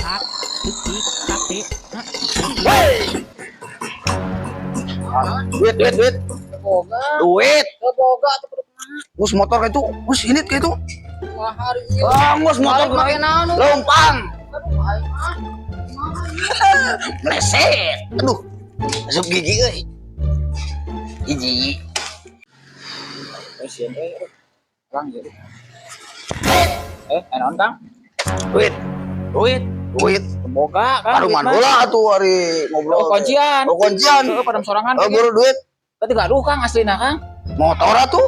hak titik tapi Duit. Boga. Duit. Boga tuh kudu Gus motor itu. Gus ini itu. mahar Gus motor pakai naon? lempang. Aduh, aing mah. Meleset. Aduh. Masuk gigi euy. Gigi. Pasien Kang jadi. Naon Kang? Duit. Boga Kang. Aduh man heula atuh ari ngobrol. Oh, kuncian. Kuncian. Padam sorangan. Buru duit. Berarti gaduh Kang aslina Kang. Motor atuh.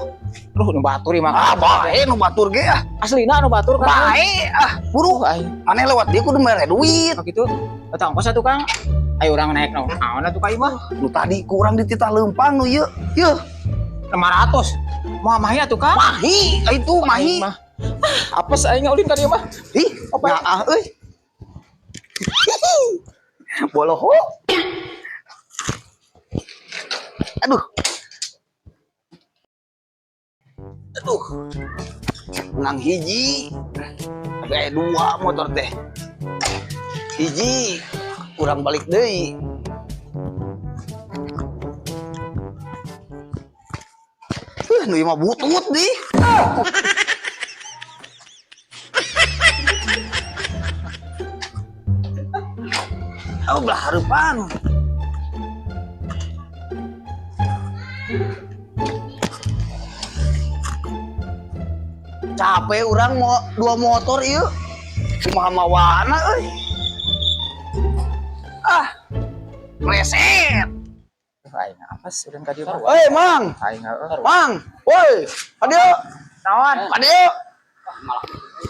Aduh nu batur ieu mah. Ah, bae nu batur ge ah. Aslina nu batur Kang. Bae ah, buru. Maneh lewat dia kudu mere duit. Oh gitu. Eta ongkos atuh Kang. Ayo urang naik naon. Naon atuh ka ieu mah? Nu tadi kurang dititah lempang nu ieu. Ieu. 500. Moal mahi atuh Kang. Mahi, itu mahi. Apes aing ulin ka dieu mah. Ih, Apa? nyaah euy. Boloho. Aduh. Nang hiji. Dua motor teh. Hiji kurang balik deui. Nu ieu mah butut di. Oh, belah hareupan. Capek urang mau dua motor ieu. Kumaha mawana euy. Ah. Meleset. Aing apes ulin ka dieu mah. Hei, Mang. Aing Mang. Woi, adio. naon? Adio.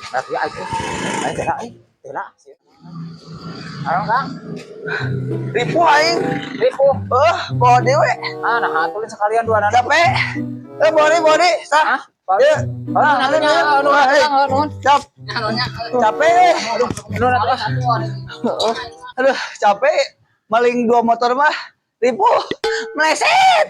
Berarti aing teh aing. Tela. Ayo Kang. Ripu aing. Ribu. Bawa dewe. Nah hatulin sekalian dua nana. Capek. Bodi. Sah. Ieu. Cap. Capek. Aduh, capek. Maling dua motor mah. Ripu. Meleset.